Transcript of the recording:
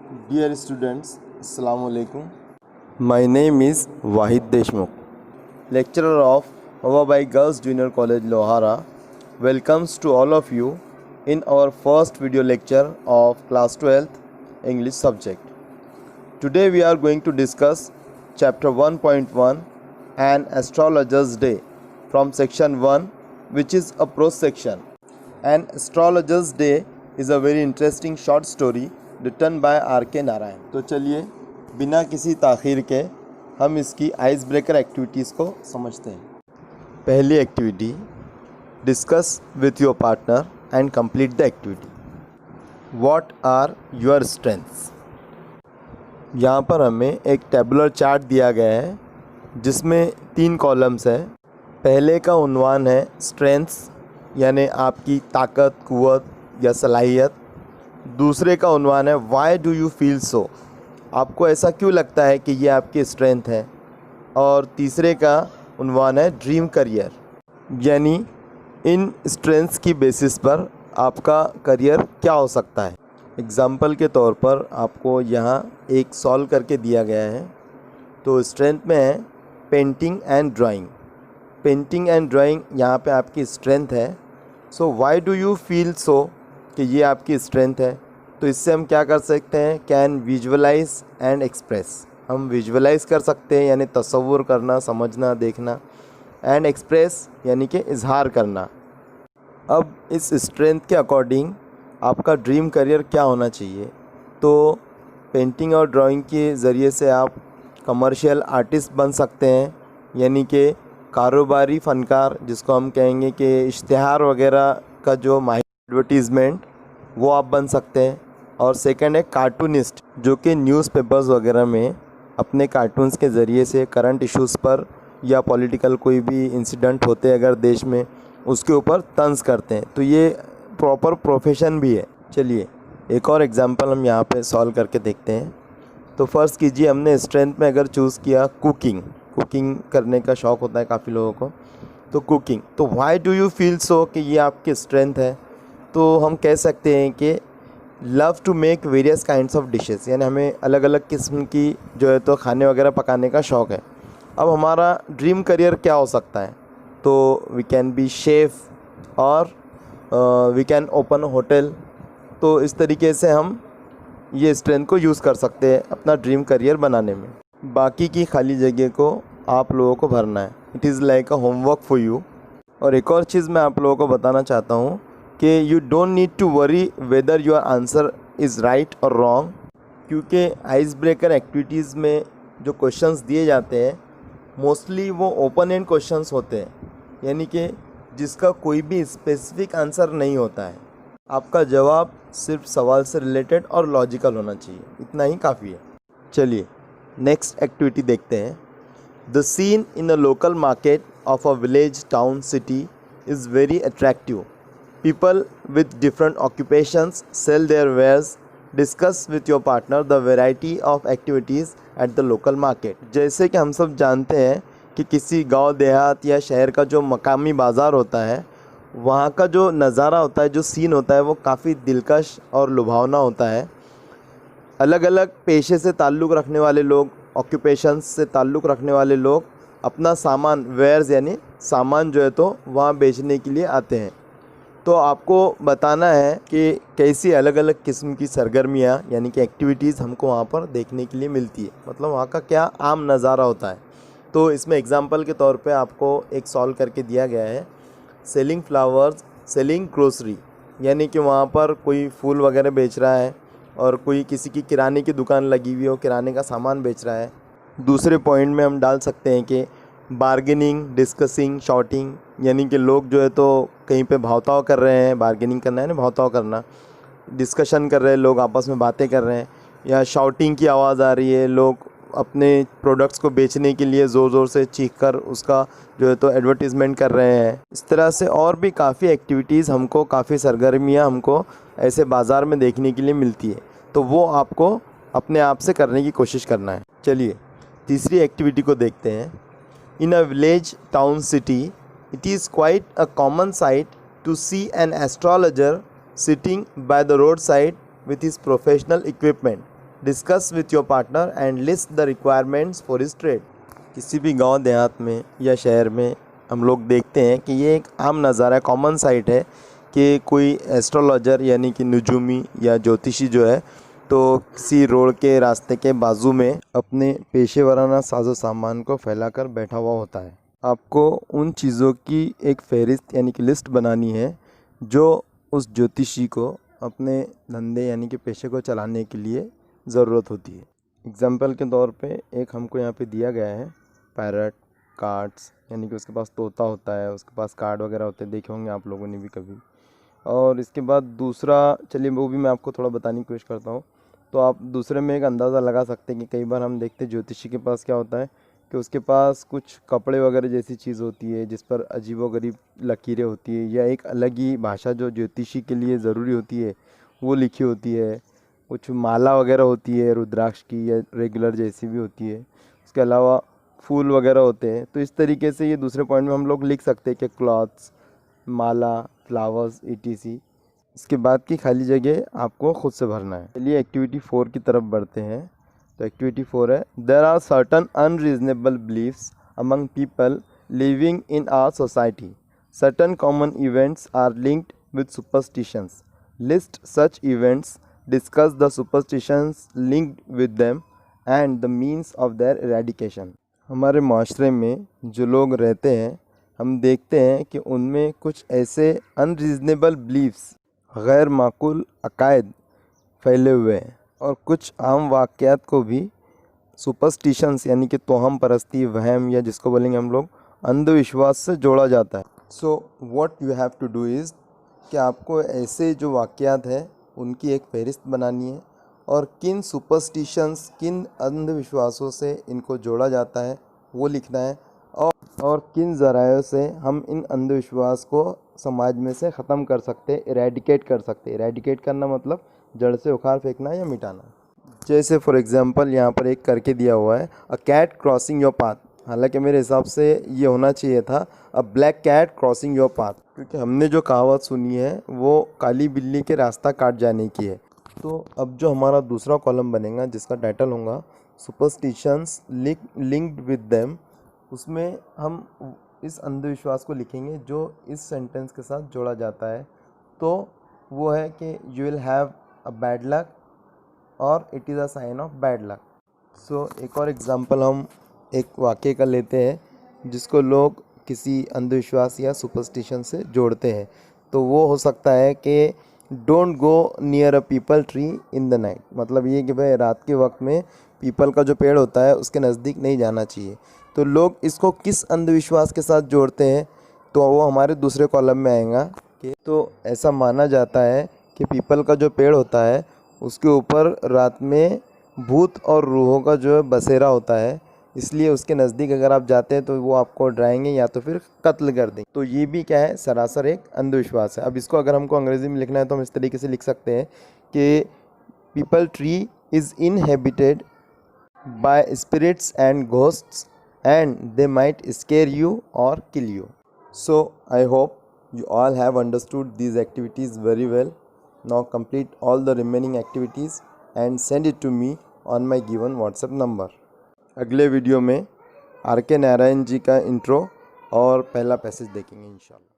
Dear students, Assalamu alaikum. My name is Wahid Deshmukh, lecturer of Hawabai Girls Junior College Lohara. Welcomes to all of you in our first video lecture of class 12th English subject. Today we are going to discuss chapter 1.1 An Astrologer's Day from section 1, which is a prose section. An Astrologer's Day is a very interesting short story written by R.K. Narayan. तो चलिए बिना किसी ताख़ीर के हम इसकी ice breaker activities को समझते हैं। पहली activity, discuss with your partner and complete the activity. What are your strengths. यहाँ पर हमें एक टेबुलर चार्ट दिया गया है जिसमें 3 कॉलम्स हैं। पहले का उन्वान है स्ट्रेंथ्स, यानी आपकी ताकत, क़ुव्वत या सलाहियत। दूसरे का उन्वान है why do you feel so, आपको ऐसा क्यों लगता है कि ये आपकी स्ट्रेंथ है। और तीसरे का उन्वान है ड्रीम करियर, यानी इन स्ट्रेंथ्स की बेसिस पर आपका करियर क्या हो सकता है। एग्ज़ाम्पल के तौर पर आपको यहाँ एक सॉल्व करके दिया गया है। तो स्ट्रेंथ में है painting and drawing. Painting and drawing यहाँ पे आपकी स्ट्रेंथ है। So why do you feel so, कि ये आपकी स्ट्रेंथ है। तो इससे हम क्या कर सकते हैं, कैन विजुअलाइज एंड एक्सप्रेस। हम विजुअलाइज कर सकते हैं यानी तसव्वुर करना, समझना, देखना, एंड एक्सप्रेस यानी कि इजहार करना। अब इस स्ट्रेंथ के अकॉर्डिंग आपका ड्रीम करियर क्या होना चाहिए। तो पेंटिंग और ड्राइंग के ज़रिए से आप कमर्शियल आर्टिस्ट बन सकते हैं, यानी कि कारोबारी फ़नकार, जिसको हम कहेंगे कि इश्तिहार वगैरह का जो माहिर एडवर्टीज़मेंट, वो आप बन सकते हैं। और सेकंड है कार्टूनिस्ट, जो कि न्यूज़पेपर्स वगैरह में अपने कार्टून्स के ज़रिए से करंट इश्यूज़ पर या पॉलिटिकल कोई भी इंसिडेंट होते हैं अगर देश में, उसके ऊपर तंज़ करते हैं। तो ये प्रॉपर प्रोफेशन भी है। चलिए एक और एग्जांपल हम यहाँ पे सॉल्व करके देखते हैं। तो फ़र्ज़ कीजिए हमने स्ट्रेंथ में अगर चूज़ किया कुकिंग करने का शौक़ होता है काफ़ी लोगों को, तो कुकिंग। तो why do you feel so, कि ये आपकी स्ट्रेंथ है। तो हम कह सकते हैं कि love to make various kinds of dishes, यानी हमें अलग अलग किस्म की जो है तो खाने वगैरह पकाने का शौक़ है। अब हमारा ड्रीम करियर क्या हो सकता है। तो वी कैन बी शेफ़ और वी कैन ओपन होटल। तो इस तरीके से हम ये स्ट्रेंथ को यूज़ कर सकते हैं अपना ड्रीम करियर बनाने में। बाकी की खाली जगह को आप लोगों को भरना है। It is like a homework for you. और एक और चीज़ मैं आप लोगों को बताना चाहता हूँ कि you don't need to worry whether your answer is right और रॉन्ग, क्योंकि आइस ब्रेकर एक्टिविटीज़ में जो क्वेश्चंस दिए जाते हैं मोस्टली वो ओपन एंड क्वेश्चंस होते हैं, यानी कि जिसका कोई भी स्पेसिफिक आंसर नहीं होता है। आपका जवाब सिर्फ सवाल से रिलेटेड और लॉजिकल होना चाहिए, इतना ही काफ़ी है। चलिए नेक्स्ट एक्टिविटी देखते हैं। The seen in a local market of a village, town, city is very attractive. People with different occupations sell their wares. Discuss with your partner the variety of activities at the local market. जैसे कि हम सब जानते हैं कि किसी गांव देहात या शहर का जो मकामी बाज़ार होता है, वहाँ का जो नज़ारा होता है, जो सीन होता है, वो काफ़ी दिलकश और लुभावना होता है। अलग अलग पेशे से ताल्लुक़ रखने वाले लोग, ऑक्यूपेशंस से ताल्लुक़ रखने वाले लोग अपना सामान, वेयर्स यानी सामान जो है तो वहाँ बेचने के लिए आते हैं। तो आपको बताना है कि कैसी अलग अलग किस्म की सरगर्मियाँ यानी कि एक्टिविटीज़ हमको वहाँ पर देखने के लिए मिलती है, मतलब वहाँ का क्या आम नज़ारा होता है। तो इसमें एग्ज़ाम्पल के तौर पे आपको एक सॉल्व करके दिया गया है। सेलिंग फ्लावर्स, सेलिंग ग्रोसरी, यानी कि वहाँ पर कोई फूल वगैरह बेच रहा है और कोई किसी की किराने की दुकान लगी हुई हो, किराने का सामान बेच रहा है। दूसरे पॉइंट में हम डाल सकते हैं कि बार्गेनिंग, डिस्कसिंग, शॉर्टिंग, यानी कि लोग जो है तो कहीं पे भाव-ताव कर रहे हैं। बार्गेनिंग करना है ना, भाव-ताव करना। डिस्कशन कर रहे हैं, लोग आपस में बातें कर रहे हैं। या शाउटिंग की आवाज़ आ रही है, लोग अपने प्रोडक्ट्स को बेचने के लिए ज़ोर ज़ोर से चीख कर उसका जो है तो एडवर्टीज़मेंट कर रहे हैं। इस तरह से और भी काफ़ी एक्टिविटीज़ हमको, काफ़ी सरगर्मियाँ हमको ऐसे बाज़ार में देखने के लिए मिलती है। तो वो आपको अपने आप से करने की कोशिश करना है। चलिए तीसरी एक्टिविटी को देखते हैं। In a village, town, city, it is quite a common sight to see an astrologer sitting by the roadside with his professional equipment. Discuss with your partner and list the requirements for his trade. किसी भी गांव देहात में या शहर में हम लोग देखते हैं कि ये एक आम नज़ारा है, कॉमन साइट है कि कोई एस्ट्रोलॉजर यानी कि नुजूमी या ज्योतिषी जो है तो किसी रोड के रास्ते के बाजू में अपने पेशेवराना साजो सामान को फैलाकर बैठा हुआ होता है। आपको उन चीज़ों की एक फहरिस्त यानी कि लिस्ट बनानी है जो उस ज्योतिषी को अपने धंधे यानी कि पेशे को चलाने के लिए ज़रूरत होती है। एग्जाम्पल के तौर पे एक हमको यहाँ पे दिया गया है पैरट कार्ड्स, यानी कि उसके पास तोता होता है, उसके पास कार्ड वगैरह होते हैं, देखे होंगे आप लोगों ने भी कभी। और इसके बाद दूसरा, चलिए वो भी मैं आपको थोड़ा बताने की कोशिश करता हूँ। तो आप दूसरे में एक अंदाज़ा लगा सकते हैं कि कई बार हम देखते हैं ज्योतिषी के पास क्या होता है कि उसके पास कुछ कपड़े वगैरह जैसी चीज़ होती है जिस पर अजीबोगरीब लकीरें होती है, या एक अलग ही भाषा जो ज्योतिषी के लिए ज़रूरी होती है वो लिखी होती है। कुछ माला वगैरह होती है रुद्राक्ष की या रेगुलर जैसी भी होती है। उसके अलावा फूल वगैरह होते हैं। तो इस तरीके से ये दूसरे पॉइंट में हम लोग लिख सकते हैं कि क्लॉथ्स, माला, फ्लावर्स etc। इसके बाद की खाली जगह आपको खुद से भरना है। चलिए एक्टिविटी 4 की तरफ बढ़ते हैं। तो एक्टिविटी 4 है, there are certain unreasonable beliefs among people living in our society. Certain common events are linked with superstitions. List such events, discuss the superstitions linked with them and the means of their eradication. हमारे माशरे में जो लोग रहते हैं हम देखते हैं कि उनमें कुछ ऐसे अनरीजनेबल बिलीफ्स, गैर माकूल अकायद फैले हुए हैं, और कुछ आम वाक़यात को भी सुपरस्टिशंस यानी कि तोहम परस्ती, वहम या जिसको बोलेंगे हम लोग अंधविश्वास से जोड़ा जाता है। So what you have to do is कि आपको ऐसे जो वाक़यात हैं उनकी एक फहरिस्त बनानी है और किन सुपरस्टिशंस, किन अंधविश्वासों से इनको जोड़ा जाता है वो लिखना है, और किन ज़रायों से हम इन अंधविश्वास को समाज में से ख़त्म कर सकते हैं, इरेडिकेट कर सकते हैं। इरेडिकेट करना मतलब जड़ से उखाड़ फेंकना या मिटाना। जैसे फॉर एग्जांपल यहाँ पर एक करके दिया हुआ है, a cat crossing your path. हालांकि मेरे हिसाब से ये होना चाहिए था a black cat crossing your path, क्योंकि हमने जो कहावत सुनी है वो काली बिल्ली के रास्ता काट जाने की है। तो अब जो हमारा दूसरा कॉलम बनेगा जिसका टाइटल होगा सुपरस्टिशंस लिंक्ड विद देम, उसमें हम इस अंधविश्वास को लिखेंगे जो इस सेंटेंस के साथ जोड़ा जाता है। तो वो है कि you will have a bad luck और it is a sign of bad luck. So एक और एग्जांपल हम एक वाक्य का लेते हैं जिसको लोग किसी अंधविश्वास या सुपरस्टिशन से जोड़ते हैं। तो वो हो सकता है कि don't go near a people tree in the night. मतलब ये कि भाई रात के वक्त में पीपल का जो पेड़ होता है उसके नज़दीक नहीं जाना चाहिए। तो लोग इसको किस अंधविश्वास के साथ जोड़ते हैं तो वो हमारे दूसरे कॉलम में आएगा कि तो ऐसा माना जाता है कि पीपल का जो पेड़ होता है उसके ऊपर रात में भूत और रूहों का जो बसेरा होता है, इसलिए उसके नज़दीक अगर आप जाते हैं तो वो आपको डराएंगे या तो फिर कत्ल कर देंगे। तो ये भी क्या है, सरासर एक अंधविश्वास है। अब इसको अगर हमको अंग्रेज़ी में लिखना है तो हम इस तरीके से लिख सकते हैं कि peepal tree is inhabited by spirits and ghosts and they might scare you or kill you. So I hope you all have understood these activities very well. Now complete all the remaining activities and send it to me on my given WhatsApp number. अगले video में are के नारायण जी का intro और पहला passage देखेंगे इंशाल्लाह।